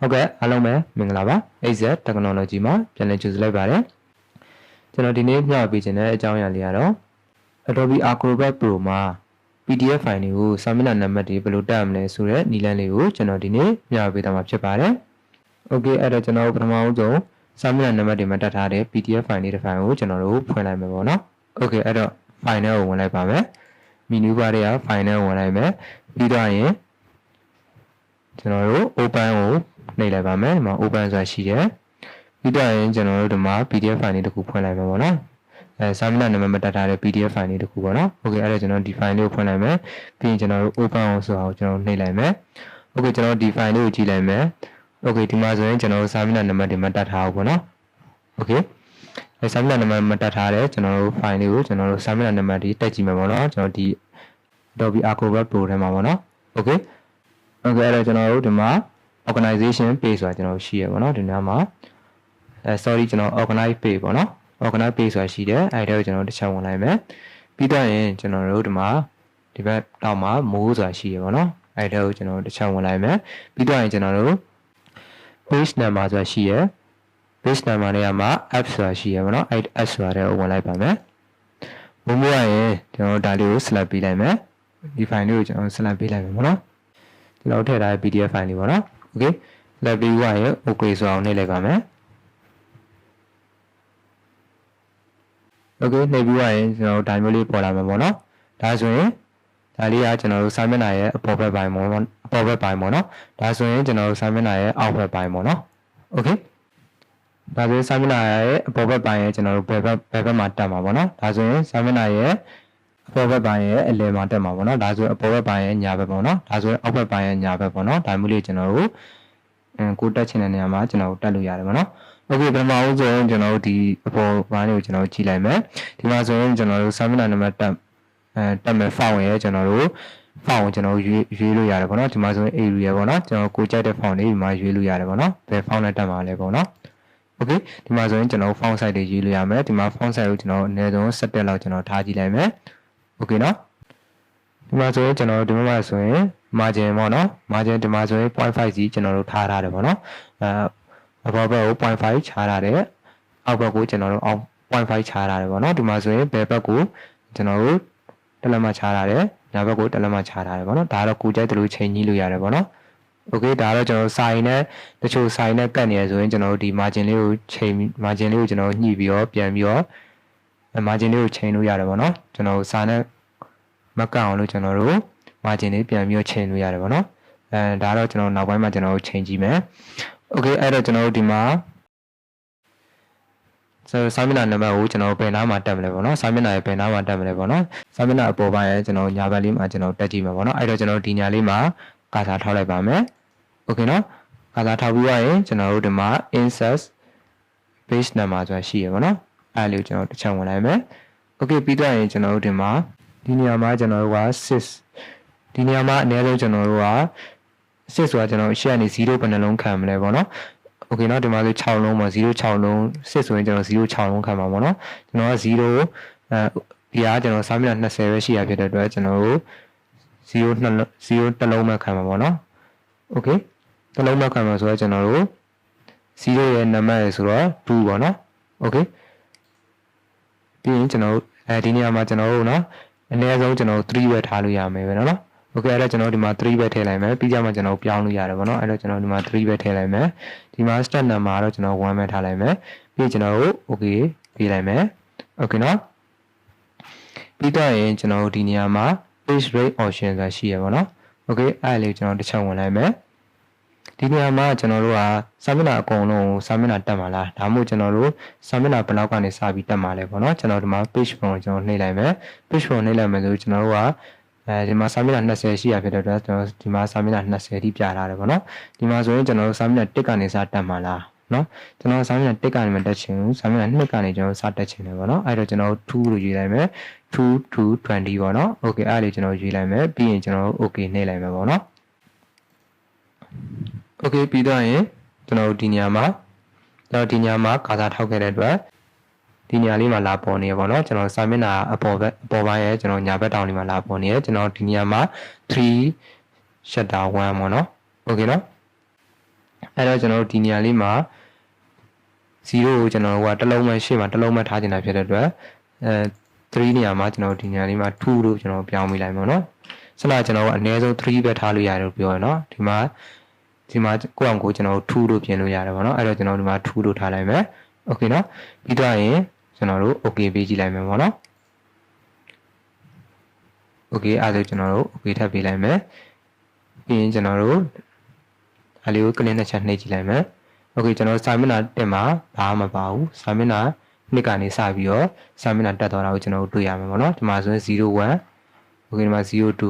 ဟုတ်ကဲ့အားလုံးပဲမင်္ဂလာပါ AZ Technology မှာပြန်လည်ကြိုဆိုလိုက်ပါတယ်ကျွန်တော်ဒီနေ့မျှဝေပေးခြင်းတဲ့အကြောင်းအရာလေးကတော့ Adobe Acrobat Pro မှာ PDF file တွေကိုစာမျက်နှာနံပါတ်တွေဘယ်လိုတက်ရမလဲဆိုတဲ့နည်းလမ်းလေးကိုကျွန်တော်ဒီနေ့မျှဝေပေးသွားမှာဖြစ်ပါတယ် Okay အဲ့တော့ကျွန်တော်ပထမဆုံးစာမျက်နှာနံပါတ်တွေမှာတက်ထားတဲ့ PDF file လေးတစ်ဖိုင်ကိုကျွန်တော်တို့ဖွင့်လိုက်မယ်ပေါ့နော် Okay အဲ့တော့ file နဲ့ကိုဝင်လိုက်ပါမယ် menu bar တွေက file နဲ့ဝင်လိုက်မယ်ပြီးတော့ရင်ကျွန်တော်တို့ open ကိုနှိပ်လိုက်ပါမယ်ဒီမှာ open ဆိုတာရှိတယ်ပြီးတော့ရင်ကျွန်တော်တို့ဒီမှာ PDF file လေးတစ်ခုဖွင့်လိုက်မယ်ပေါ့နော်စာမျက်နှာနံပါတ်မတက်ထားတဲ့ PDF file လေးတစ်ခုပေါ့နော် Okay အဲ့ဒါကျွန်တော်ဒီ file လေးကိုဖွင့်လိုက်မယ်ပြီးရင်ကျွန်တော်တို့ open အောင်ဆိုတာကိုကျွန်တော်နှိပ်လိုက်မယ် Okay ကျွန်တော်ဒီ file လေးကိုကြည့်လိုက်မယ် Okay ဒီမှာဆိုရင်ကျွန်တော်တို့စာမျက်နှာနံပါတ်တွေမတက်ထားဘူးပေါ့နော် Okay စာမျက်နှာနံပါတ်မတက်ထားတဲ့ကျွန်တော်တို့ file လေးကိုကျွန်တော်တို့စာမျက်နှာနံပါတ်တွေတက်ကြည့်မယ်ပေါ့နော်ကျွန်တော်ဒီ Adobe Acrobat Pro ထဲမှာပေါ့နော် Okay အဲ့ဒါကျွန်တော်တို့ဒီမှာ organization page ဆိုတာကျွန်တော်ရှိရပါတော့ဒီနားမှာsorry ကျွန်တော် organize page ပေါ့နော် organize page ဆိုတာရှိတယ်အဲ့ဒါကိုကျွန်တော်တစ်ချက်ဝင်လိုက်မယ်ပြီးတော့ရင်ကျွန်တော်တို့ဒီမှာဒီဘက်တောက်မှာ more ဆိုတာရှိရပါတော့အဲ့ဒါကိုကျွန်တော်တစ်ချက်ဝင်လိုက်မယ်ပြီးတော့ရင်ကျွန်တော်တို့ page number ဆိုတာရှိရ page number တွေကမှာ app ဆိုတာရှိရပါတော့အဲ့ app ဆိုတာကိုဝင်လိုက်ပါမယ်ဘုံမို့ရင်ကျွန်တော်ဒါလေးကို select ပေးလိုက်မယ်ဒီ file လေးကိုကျွန်တော် select ပေးလိုက်မယ်ပေါ့နော်ကျွန်တော်ထည့်ထားတဲ့ PDF file လေးပေါ့နော် Okay လက်ပြီးွားရင် Okay ဆိုအောင်နှိပ်လိုက်ပါမယ် Okay နှိပ်ပြီးွားရင်ကျွန်တော်ဒါမျိုးလေးပေါ်လာမှာပေါ့နော်ဒါဆိုရင်ဒါလေးကကျွန်တော်တို့စာမျက်နှာရဲ့အပေါ်ဘက်ပိုင်းပေါ့နော်အပေါ်ဘက်ပိုင်းပေါ့နော်ဒါဆိုရင်ကျွန်တော်တို့စာမျက်နှာရဲ့အောက်ဘက်ပိုင်းပေါ့နော် Okay ဒါဆိုရင်စာမျက်နှာရဲ့အပေါ်ဘက်ပိုင်းရဲ့ကျွန်တော်တို့ဘယ်ဘက်မှာတက်မှာပေါ့နော်ဒါဆိုရင်စာမျက်နှာရဲ့အပေါ်ဘက်ပိုင်းရဲ့အလယ်မှာတက်မှာပေါ့နော်ဒါဆိုရင်အပေါ်ဘက်ပိုင်းရဲ့ညာဘက်ပေါ့နော်ဒါဆိုရင်အောက်ဘက်ပိုင်းရဲ့ညာဘက်ပေါ့နော်ဒါမျိုးလေးကျွန်တော်တို့ကိုတက်ချင်တဲ့နေရာမှာကျွန်တော်တို့တက်လို့ရတယ်ပေါ့နော် Okay ပထမဦးဆုံးကျွန်တော်တို့ဒီအပေါ်ပိုင်းကိုကျွန်တော်တို့ကြည့်လိုက်မယ်ဒီမှာဆိုရင်ကျွန်တော်တို့စာမျက်နှာနံပါတ်တက်မယ် font ရဲ့ကျွန်တော်တို့ font ကိုကျွန်တော်ရွေးလို့ရတယ်ပေါ့နော်ဒီမှာဆိုရင် area ပေါ့နော်ကျွန်တော်ကိုကြိုက်တဲ့ font လေးဒီမှာရွေးလို့ရတယ်ပေါ့နော်ဘယ် font နဲ့တက်မှာလဲပေါ့နော် Okay ဒီမှာဆိုရင်ကျွန်တော် font size တွေရွေးလို့ရမယ်ဒီမှာ font size ကိုကျွန်တော်အနည်းဆုံး17လောက်ကျွန်တော်ထားကြည့်လိုက်မယ် Okay နော်ဒီမှာဆိုရင်ကျွန်တော်ဒီမှာဆိုရင် margin ပေါ့နော် margin ဒီမှာဆိုရင် 0.5 စီကျွန်တော်တို့ထားထားတယ်ပေါ့နော်အပေါ်ဘက်ကို 0.5 ခြားထားတယ်အောက်ဘက်ကိုကျွန်တော်တို့ 0.5 ခြားထားတယ်ပေါ့နော်ဒီမှာဆိုရင်ဘယ်ဘက်ကိုကျွန်တော်တို့တစ်လက်မခြားထားတယ်ညာဘက်ကိုတစ်လက်မခြားထားတယ်ပေါ့နော်ဒါတော့ကိုကြိုက်တယ်လို့ချိန်ကြီးလို့ရတယ်ပေါ့နော် Okay ဒါတော့ကျွန်တော် sign နဲ့တချို့ sign နဲ့ကတ်နေရဆိုရင်ကျွန်တော်တို့ဒီ margin လေးကိုချိန် margin လေးကိုကျွန်တော်ညှိပြီးတော့ပြန်ပြီးတော့ margin လေးကိုချိန်လို့ရတယ်ပေါ့နော်ကျွန်တော်စာနဲ့မကတ်အောင်လို့ကျွန်တော်တို့ margin လေးပြန်ပြီးတော့ချိန်လို့ရတယ်ပေါ့နော်ဒါတော့ကျွန်တော်နောက်ပိုင်းမှာကျွန်တော်တို့ချိန်ကြည့်မယ် Okay အဲ့တော့ကျွန်တော်တို့ဒီမှာစာမျက်နှာနံပါတ်ကိုကျွန်တော်ဘယ်နားမှာတက်မလဲပေါ့နော်စာမျက်နှာရဲ့ဘယ်နားမှာတက်မလဲပေါ့နော်စာမျက်နှာအပေါ်ပိုင်းရဲ့ကျွန်တော်ညာဘက်လေးမှာကျွန်တော်တက်ကြည့်မှာပေါ့နော်အဲ့တော့ကျွန်တော်ဒီညာလေးမှာကာစာထောက်လိုက်ပါမယ် Okay နော်ကာစာထောက်ပြီးရင်ကျွန်တော်တို့ဒီမှာ insert page number ဆိုတာရှိရပါတော့အဲ့လေးကိုကျွန်တော်တစ်ချက်ဝင်လိုက်မယ် Okay ပြီးတော့ရင်ကျွန်တော်တို့ဒီမှာဒီနေရာမှာကျွန်တော်တို့က6ဒီနေရာမှာအနည်းဆုံးကျွန်တော်တို့က6ဆိုတာကျွန်တော်ရှေ့ကနေ0ဘယ်နှလုံးခံမလဲပေါ့နော် Okay နော်ဒီမှာဆို6လုံးပေါ့06လုံး6ဆိုရင်ကျွန်တော်06လုံးခံမှာပေါ့နော်ကျွန်တော်က0ဒီအားကျွန်တော်စာမျက်နှာ20ပဲရှိရဖြစ်တဲ့အတွက်ကျွန်တော်တို့0တစ်လုံးမှခံမှာပေါ့နော် Okay တစ်လုံးမှခံမှာဆိုတော့ကျွန်တော်တို့0ရဲ့နံပါတ်ရယ်ဆိုတော့2ပေါ့နော် Okay ပြီးရင်ကျွန်တော်တို့ဒီနေရာမှာကျွန်တော်တို့နော်အနည်းဆုံးကျွန်တော်တို့3ပဲထားလို့ရမယ်ပဲနော် Okay အဲ့တော့ကျွန်တော်ဒီမှာ3ပဲထည့်လိုက်မယ်ပြီးကြမှာကျွန်တော်ပြောင်းလို့ရတယ်ပေါ့နော်အဲ့တော့ကျွန်တော်ဒီမှာ3ပဲထည့်လိုက်မယ်ဒီမှာ step number တော့ကျွန်တော်1ပဲထားလိုက်မယ်ပြီးကျွန်တော်တို့ Okay ပေးလိုက်မယ် Okay နော်ပြီးတော့ရင်ကျွန်တော်တို့ဒီနေရာမှာ page rate option ဆိုတာရှိရပါတော့ Okay အဲ့လေးကျွန်တော်တစ်ချက်ဝင်လိုက်မယ်ဒီနေရာမှာကျွန်တော်တို့ကစာမျက်နှာအကုန်လုံးစာမျက်နှာတက်မှာလားဒါမှမဟုတ်ကျွန်တော်တို့စာမျက်နှာဘယ်လောက်ကနေစပြီးတက်မှာလဲပေါ့နော်ကျွန်တော်ဒီမှာ page form ကိုကျွန်တော်နှိပ်လိုက်မယ် page form နှိပ်လိုက်မယ်ဆိုကျွန်တော်တို့ကဒီမှာစာမျက်နှာ20ရှိရဖြစ်တဲ့အတွက်ကျွန်တော်ဒီမှာစာမျက်နှာ20ထိပြထားတယ်ပေါ့နော်ဒီမှာဆိုရင်ကျွန်တော်တို့စာမျက်နှာ1ကနေစတက်မှာလားနော်ကျွန်တော်စာမျက်နှာ1ကနေမတက်ချင်ဘူးစာမျက်နှာ2ကနေကျွန်တော်စတက်ချင်တယ်ပေါ့နော်အဲ့တော့ကျွန်တော်2လို့ရေးလိုက်မယ်2 to 20ပေါ့နော် Okay အဲ့ဒါလေးကျွန်တော်ရေးလိုက်မယ်ပြီးရင်ကျွန်တော် Okay နှိပ်လိုက်မယ်ပေါ့နော် Okay ပြီးတော့ရင်ကျွန်တော်ဒီနေရာမှာကာစာထောက်ခဲ့တဲ့အတွက်ဒီနေရာလေးမှာလာပေါ်နေရပေါ့နော်ကျွန်တော်စာမျက်နှာအပေါ်ပိုင်းရဲ့ကျွန်တော်ညာဘက်တောင်လေးမှာလာပေါ်နေရကျွန်တော်ဒီနေရာမှာ3 shutter 1ပေါ့နော် Okay နော် အဲ့တော့ကျွန်တော်တို့ဒီနေရာလေးမှာ0ကိုကျွန်တော်တို့ကတစ်လုံးမှရှေ့မှာတစ်လုံးမှထားချင်တာဖြစ်တဲ့အတွက်3နေရာမှာကျွန်တော်တို့ဒီနေရာလေးမှာ2လို့ကျွန်တော်ပြောင်းပေးလိုက်မယ်နော်စနကျွန်တော်ကအနည်းဆုံး3ပဲထားလို့ရတယ်လို့ပြောရနော်ဒီမှာကိုယ့်အောင်ကိုကျွန်တော်တို့2လို့ပြင်လို့ရတယ်ပေါ့နော်အဲ့တော့ကျွန်တော်ဒီမှာ2လို့ထားလိုက်မယ်โอเคနော်ပြီးတော့ရင်ကျွန်တော်တို့ okay ပေးကြည့်လိုက်မယ်ပေါ့နော် okay အဲ့ဒါကျွန်တော်တို့ okay ထပ်ပေးလိုက်မယ်ပြီးရင်ကျွန်တော်တို့အဲ့လေးကိုကလင်းနဲ့ချက်နှိပ်ကြည့်လိုက်မယ်โอเคကျွန်တော်စာမျက်နှာတက်မှာဘာမှမပါဘူးစာမျက်နှာနှစ်ကနေစပြီးတော့စာမျက်နှာတက်သွားတာကိုကျွန်တော်တို့တွေ့ရမယ်ပေါ့နော်ဒီမှာဆိုရင်01โอเคဒီမှာ02ဒီ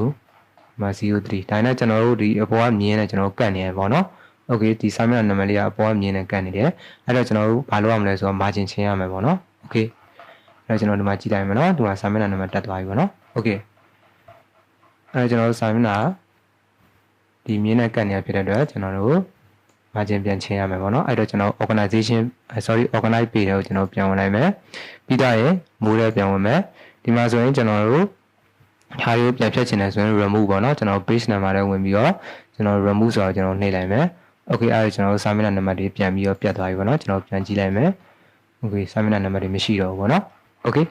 မှာ03ဒါနဲ့ကျွန်တော်တို့ဒီအပေါ်ကမြင်းနဲ့ကျွန်တော်တို့ကတ်နေရပေါ့နော်โอเคဒီစာမျက်နှာနံပါတ်လေးကအပေါ်ကမြင်းနဲ့ကတ်နေတယ်အဲ့တော့ကျွန်တော်တို့ဘာလုပ်ရမလဲဆိုတော့ margin ချင်းရမယ်ပေါ့နော်โอเคအဲ့တော့ကျွန်တော်ဒီမှာကြည့်လိုက်မယ်နော်ဒီမှာစာမျက်နှာနံပါတ်တက်သွားပြီပေါ့နော်โอเคအဲ့တော့ကျွန်တော်တို့စာမျက်နှာဒီမြင်းနဲ့ကတ်နေရဖြစ်တဲ့အတွက်ကျွန်တော်တို့margin ပြန်ချင်းရမယ်ပေါ့နော်အဲ့တော့ကျွန်တော် organize page ကိုကျွန်တော်ပြန်ဝင်လိုက်မယ်ပြီးတော့ရင်မိုးလည်းပြန်ဝင်မယ်ဒီမှာဆိုရင်ကျွန်တော်တို့ဟာရိုးပြန်ဖြတ်ချင်တယ်ဆိုရင် remove ပေါ့နော်ကျွန်တော် page number နဲ့ဝင်ပြီးတော့ကျွန်တော် remove ဆိုတော့ကျွန်တော်နှိပ်လိုက်မယ် okay အဲ့ဒါကျွန်တော်စာမျက်နှာနံပါတ်တွေပြန်ပြီးတော့ပြတ်သွားပြီပေါ့နော်ကျွန်တော်ပြန်ကြည့်လိုက်မယ် okay စာမျက်နှာနံပါတ်တွေမရှိတော့ဘူးပေါ့နော် okay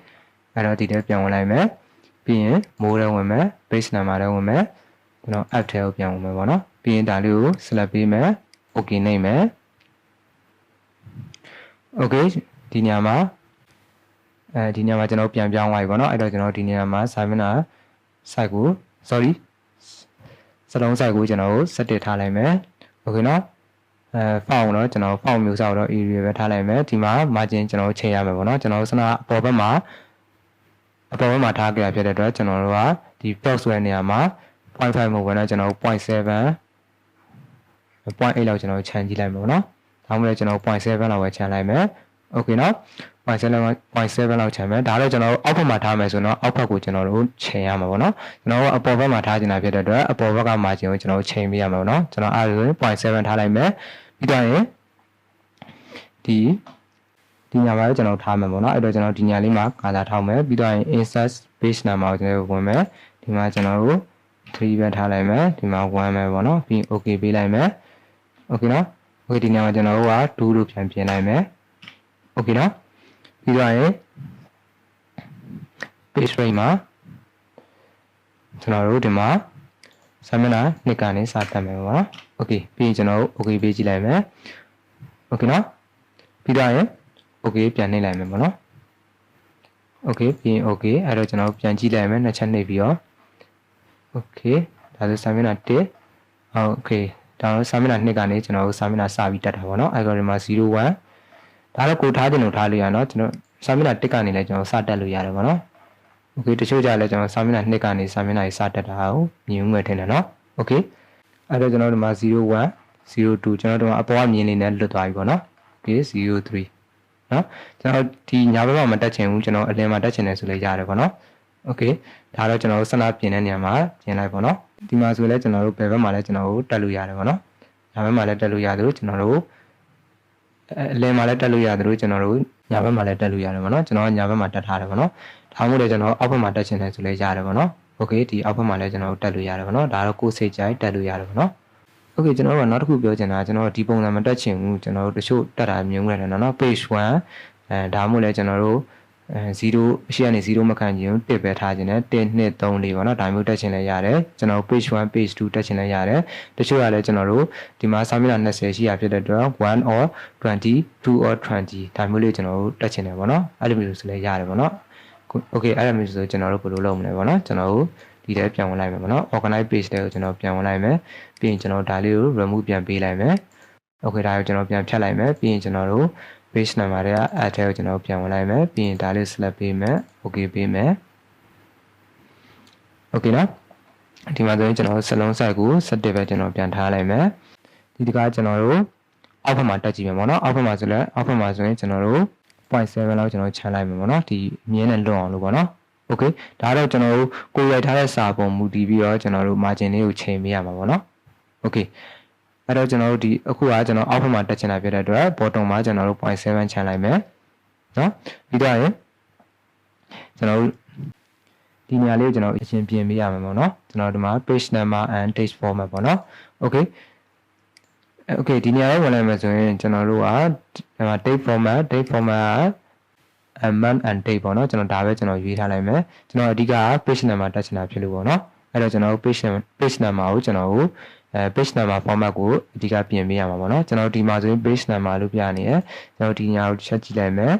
အဲ့တော့ဒီထဲပြန်ဝင်လိုက်မယ်ပြီးရင်မိုးလည်းဝင်မယ် page number လည်းဝင်မယ်ကျွန်တော် app ထဲကိုပြန်ဝင်မယ်ပေါ့နော်ပြီးရင်ဒါလေးကို select ပေးမယ်okay နှိပ်မယ် okay ဒီညမှာဒီညမှာကျွန်တော်ပြန်ပြောင်းသွားပြီပေါ့နော်အဲ့တော့ကျွန်တော်ဒီညမှာစာမျက်နှာ site ကို sorry စလုံး site ကိုကျွန်တော်17ထားလိုက်မယ် okay နော်font တော့ကျွန်တော် font မျိုးစောက်တော့ area ပဲထားလိုက်မယ်ဒီမှာ margin ကျွန်တော်ချိန်ရမယ်ပေါ့နော်ကျွန်တော်စနအပေါ်ဘက်မှာထားကြရဖြစ်တဲ့အတွက်ကျွန်တော်တို့ကဒီ box ဆိုတဲ့နေရာမှာ 0.5 မဟုတ်ဘဲနဲ့ကျွန်တော်0.7 0.8 လောက်ကျွန်တော်ခြံကြည့်လိုက်မယ်ပေါ့နော်ဒါမှမဟုတ်ကျွန်တော်0.7 လောက်ပဲခြံလိုက်မယ် okay နော်0.7 လောက်ခြံမယ်ဒါတော့ကျွန်တော်အောက်ဘက်မှာထားမယ်ဆိုတော့အောက်ဘက်ကိုကျွန်တော်တို့ချိန်ရမှာပေါ့နော်ကျွန်တော်အပေါ်ဘက်မှာထားချင်တာဖြစ်တဲ့အတွက်အပေါ်ဘက်က margin ကိုကျွန်တော်ချိန်ပေးရမှာပေါ့နော်ကျွန်တော်အဲ့ဒါဆိုရင်0.7 ထားလိုက်မယ်ပြီးတော့ရင်ဒီညာမှာကျွန်တော်ထားမယ်ပေါ့နော်အဲ့တော့ကျွန်တော်ဒီညာလေးမှာကာလာထောက်မယ်ပြီးတော့ရင် insert page number ကိုကျွန်တော်ဝင်မယ်ဒီမှာကျွန်တော်တို့3ပဲထားလိုက်မယ်ဒီမှာ1ပဲပေါ့နော်ပြီး okay ပေးလိုက်မယ် okay နော် okay ဒီညာမှာကျွန်တော်တို့က2လို့ပြန်ပြင်လိုက်မယ် okay နော်ပြီးတော့ရင် page rate မှာကျွန်တော်တို့ဒီမှာစာမျက်နှာနှစ်ကနေစတက်မယ်ပေါ့နော် okay ပြီးရင်ကျွန်တော်တို့ okay ပေးကြည့်လိုက်မယ် okay နော်ပြီးတော့ရင် okay ပြန်နှိပ်လိုက်မယ်ပေါ့နော် okay ပြီးရင် okay အဲ့တော့ကျွန်တော်ပြန်ကြည့်လိုက်မယ်နှစ်ချက်နှိပ်ပြီးတော့ okay ဒါဆိုစာမျက်နှာ1 okay ဒါတော့စာမျက်နှာ2ကနေကျွန်တော်တို့စာမျက်နှာစပြီးတက်တာပေါ့နော်အဲ့တော့ဒီမှာ01ဒါတော့ကိုထားခြင်းလို့ထားလို့ရနော်ကျွန်တော်စာမျက်နှာ1ကနေလည်းကျွန်တော်စတက်လို့ရတယ်ပေါ့နော် okay တချို့ကြလည်းကျွန်တော်စာမျက်နှာ2ကနေစာမျက်နှာကြီးစတက်တာကိုမြင်ဦးမယ်ထင်တယ်နော် okay အဲ့တော့ကျွန်တော်ဒီမှာ01 02ကျွန်တော်တို့အပေါ်ကမြင်နေနဲ့လွတ်သွားပြီပေါ့နော် okay 03နော်ကျွန်တော်ဒီညာဘက်မှာမတက်ချင်ဘူးကျွန်တော်အလင်းမှာတက်ချင်တယ်ဆိုလည်းရတယ်ပေါ့နော် okay ဒါတော့ကျွန်တော်စနပြင်တဲ့နေရာမှာပြင်လိုက်ပေါ့နော်ဒီမှာဆိုလည်းကျွန်တော်တို့ဘယ်ဘက်မှာလည်းကျွန်တော်တို့တက်လို့ရတယ်ပေါ့နော်ညာဘက်မှာလည်းတက်လို့ရတယ်လို့ကျွန်တော်တို့အလင်းမှာလည်းတက်လို့ရတယ်လို့ကျွန်တော်တို့ညာဘက်မှာလည်းတက်လို့ရတယ်ပေါ့နော်ကျွန်တော်ညာဘက်မှာတက်ထားတယ်ပေါ့နော်ဒါမှမဟုတ်လည်းကျွန်တော်အောက်ဘက်မှာတက်ချင်တယ်ဆိုလည်းရတယ်ပေါ့နော် okay ဒီအောက်ဘက်မှာလည်းကျွန်တော်တို့တက်လို့ရတယ်ပေါ့နော်ဒါတော့ကိုယ်စိတ်ကြိုက်တက်လို့ရတယ်ပေါ့နော် okay ကျွန်တော်တို့ကနောက်တစ်ခုပြောချင်တာကျွန်တော်တို့ဒီပုံစံမတက်ချင်ဘူးကျွန်တော်တို့တချို့တက်တာမြင်ရတယ်နော် page 1ဒါမှမဟုတ်လည်းကျွန်တော်တို့0အရှိကနေ0မခံချင်ဘူး1ပဲထားခြင်းနဲ့1 2 3 4ပေါ့နော်ဒါမျိုးတက်ချင်လည်းရတယ်ကျွန်တော် page 1 page 2တက်ချင်လည်းရတယ်တချို့ကလည်းကျွန်တော်တို့ဒီမှာစာမျက်နှာ20ရှိရဖြစ်တဲ့အတွက်1 or 20 2 or 20ဒါမျိုးလေးကျွန်တော်တို့တက်ချင်တယ်ပေါ့နော်အဲ့လိုမျိုးဆိုလည်းရတယ်ပေါ့နော် okay အဲ့လိုမျိုးဆိုကျွန်တော်တို့ဘယ်လိုလုပ်မလဲပေါ့နော်ကျွန်တော်တို့ဒီထဲပြန်ဝင်လိုက်မယ်ပေါ့နော် organize page တွေကိုကျွန်တော်ပြန်ဝင်လိုက်မယ်ပြီးရင်ကျွန်တော်ဒါလေးကို remove ပြန်ပေးလိုက်မယ် okay ဒါကိုကျွန်တော်ပြန်ဖြတ်လိုက်မယ်ပြီးရင်ကျွန်တော်တို့ page number တွေက add ထဲကိုကျွန်တော်ပြန်ဝင်လိုက်မယ်ပြီးရင်ဒါလေး select ပေးမယ် okay ပေးမယ် okay နော်ဒီမှာဆိုရင်ကျွန်တော်စလုံး site ကို17ပဲကျွန်တော်ပြန်ထားလိုက်မယ်ဒီတခါကျွန်တော်တို့အောက်ဘက်မှာတက်ကြည့်မယ်ပေါ့နော်အောက်ဘက်မှာဆိုရင်ကျွန်တော်တို့ 0.7 လောက်ကျွန်တော်ခြံလိုက်မယ်ပေါ့နော်ဒီမြင်းနဲ့လွတ်အောင်လို့ပေါ့နော် okay ဒါတော့ကျွန်တော်တို့ကိုရိုက်ထားတဲ့စာပုံမူတည်ပြီးတော့ကျွန်တော်တို့ margin လေးကိုချိန်ပေးရမှာပေါ့နော် okay အဲ့တော့ကျွန်တော်တို့ဒီအခုကကျွန်တော်အောက်ဘက်မှာတက်ချင်တာဖြစ်တဲ့အတွက် bottom မှာကျွန်တော်တို့ 0.7 ခြံလိုက်မယ်နော်ပြီးတော့ရင်ကျွန်တော်တို့ဒီနေရာလေးကိုကျွန်တော်အရင်ပြင်ပေးရမယ်ပေါ့နော်ကျွန်တော်ဒီမှာ page number and text format ပေါ့နော် okay Okay ဒီနေရာကိုဝင်လိုက်မယ်ဆိုရင်ကျွန်တော်တို့က date format month and date ပေါ့နော်ကျွန်တော်ဒါပဲကျွန်တော်ရွေးထားလိုက်မယ်ကျွန်တော်အဓိက page number တက်ချင်တာဖြစ်လို့ပေါ့နော်အဲ့တော့ကျွန်တော် page number ကိုကျွန်တော်တို့page number format ကိုအဓိကပြင်ပေးရမှာပေါ့နော်ကျွန်တော်ဒီမှာဆိုရင် page number လို့ပြနေရကျွန်တော်ဒီညာကိုချက်ကြည့်လိုက်မယ်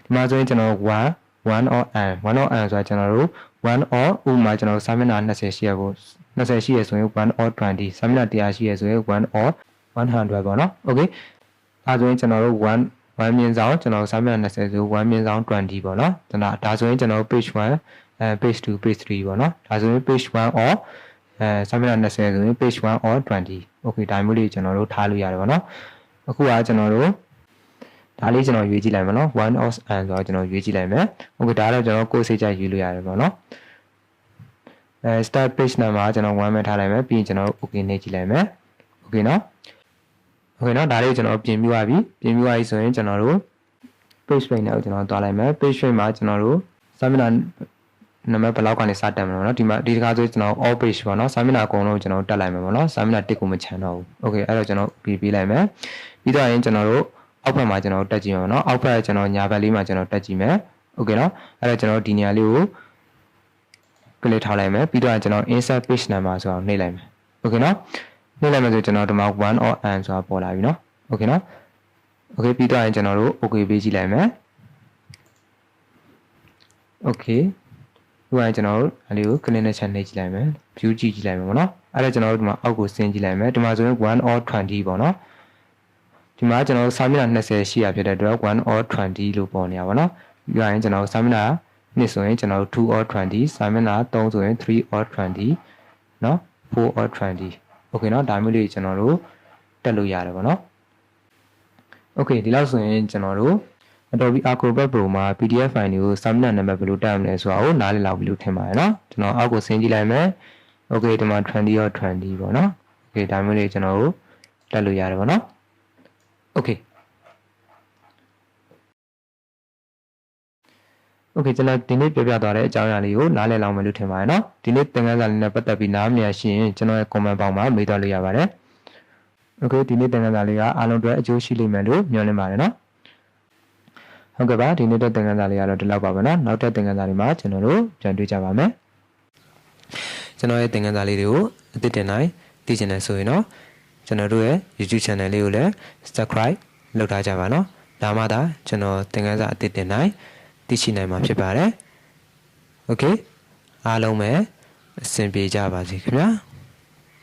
ဒီမှာဆိုရင်ကျွန်တော်1 or n ဆိုတာကျွန်တော်တို့1 or ဥပမာကျွန်တော်စာမျက်နှာ20ရှိရကို20ရှိရဆိုရင်1 or 20စာမျက်နှာ100ရှိရဆိုရင်1 or 100ပေါ့နော် okay ဒါဆိုရင်ကျွန်တော်တို့1မြင်းဆောင်ကျွန်တော်စာမျက်နှာ20ဆို1မြင်းဆောင်20ပေါ့နော်ဒါဆိုရင်ကျွန်တော် page 1 page 2 page 3ပေါ့နော်ဒါဆိုရင် page 1 or စာမျက်နှာ20ဆိုရင် page 1 or 20 okay ဒါမျိုးလေးကျွန်တော်တို့ထားလို့ရတယ်ပေါ့နော်အခုကကျွန်တော်တို့ဒါလေးကျွန်တော်ရွေးကြည့်လိုက်မယ်နော်1 or n ဆိုတော့ကျွန်တော်ရွေးကြည့်လိုက်မယ် okay ဒါတော့ကျွန်တော်ကိုယ်စိတ်ကြရွေးလို့ရတယ်ပေါ့နော်start page number ကျွန်တော်1ပဲထားလိုက်မယ်ပြီးရင်ကျွန်တော် okay နေကြည့်လိုက်မယ် okay နော် okay နော်ဒါလေးကျွန်တော်ပြင်ပြသွားပြီဆိုရင်ကျွန်တော်တို့ page frame နဲ့ကျွန်တော်သွားလိုက်မယ် page frame မှာကျွန်တော်တို့စာမျက်နှာနံပါတ်ဘယ်လောက်ကနေစတက်မလို့เนาะဒီမှာဒီတခါဆိုကျွန်တော် all page ပေါ့เนาะစာမျက်နှာအကုန်လုံးကျွန်တော်တက်လိုက်မယ်ပေါ့เนาะစာမျက်နှာတစ်ကိုမချန်တော့ဘူး okay အဲ့တော့ကျွန်တော်ပြီးလိုက်မယ်ပြီးတော့ရင်ကျွန်တော်တို့အောက်ဘက်မှာကျွန်တော်တက်ကြည့်မယ်ပေါ့เนาะအောက်ဘက်ကျွန်တော်ညာဘက်လေးမှာကျွန်တော်တက်ကြည့်မယ် okay เนาะအဲ့တော့ကျွန်တော်ဒီနေရာလေးကိုကလစ်ထားလိုက်မယ်ပြီးတော့ကျွန်တော် insert page number ဆိုတော့နှိပ်လိုက်မယ် okay เนาะနှိပ်လိုက်မယ်ဆိုကျွန်တော်ဒီမှာ1 or n ဆိုတာပေါ်လာပြီเนาะ okay เนาะ okay ပြီးတော့ရင်ကျွန်တော်တို့ okay ပေးကြည့်လိုက်မယ် okayဒီမှာကျွန်တော်တို့အလေးကို click နဲ့ချက်နှိပ်ကြည့်လိုက်မယ် view ကြည့်လိုက်မယ်ပေါ့နော်အဲ့ဒါကျွန်တော်တို့ဒီမှာအောက်ကိုဆင်းကြည့်လိုက်မယ်ဒီမှာဆိုရင်1 or 20ပေါ့နော်ဒီမှာကျွန်တော်တို့စာမျက်နှာ20ရှိရဖြစ်တဲ့အတွက်1 or 20လို့ပေါ်နေတာပေါ့နော်ပြီးရင်ကျွန်တော်တို့စာမျက်နှာ2ဆိုရင်ကျွန်တော်တို့2 or 20စာမျက်နှာ3ဆိုရင်3 or 20เนาะ4 or 20 okay เนาะဒါမျိုးလေးကျွန်တော်တို့တက်လို့ရတယ်ပေါ့နော် okay ဒီလောက်ဆိုရင်ကျွန်တော်တို့Adobe Acrobat Pro မှာ PDF file တွေကိုစာမျက်နှာနံပါတ်ဘယ်လိုတက်မလဲဆိုတာကိုနားလည်လောက်ပြီလို့ထင်ပါတယ်เนาะကျွန်တော်အောက်ကိုဆင်းကြည့်လိုက်မယ် okay ဒီမှာ20 or 20ပေါ့เนาะ okay ဒါမျိုးလေးကျွန်တော်တို့တက်လို့ရတယ်ပေါ့เนาะ okay okay ကျွန်တော်ဒီနေ့ပြောပြသွားတဲ့အကြောင်းအရာလေးကိုနားလည်လောက်မယ်လို့ထင်ပါတယ်เนาะဒီနေ့သင်ခန်းစာလေးနဲ့ပတ်သက်ပြီးနားမလည်ရှင်းကျွန်တော်ရဲ့ comment box မှာမေးသွားလို့ရပါတယ် okay ဒီနေ့သင်ခန်းစာလေးကအားလုံးအတွက်အကျိုးရှိလိမ့်မယ်လို့မျှော်လင့်ပါတယ်เนาะဟုတ်ကဲ့ပါဒီနေ့တဲ့သင်ခန်းစာလေးကတော့ဒီလောက်ပါပဲเนาะနောက်တဲ့သင်ခန်းစာတွေမှာကျွန်တော်တို့ပြန်တွေ့ကြပါမယ်ကျွန်တော်ရဲ့သင်ခန်းစာလေးတွေကိုအသစ်တင်နိုင်သိချင်တယ်ဆိုရင်တော့ကျွန်တော်တို့ရဲ့ YouTube channel လေးကိုလည်း subscribe လုပ်ထားကြပါเนาะဒါမှသာကျွန်တော်သင်ခန်းစာအသစ်တင်နိုင်သိရှိနိုင်မှာဖြစ်ပါတယ် okay အားလုံးပဲအဆင်ပြေကြပါစေခင်ဗျာ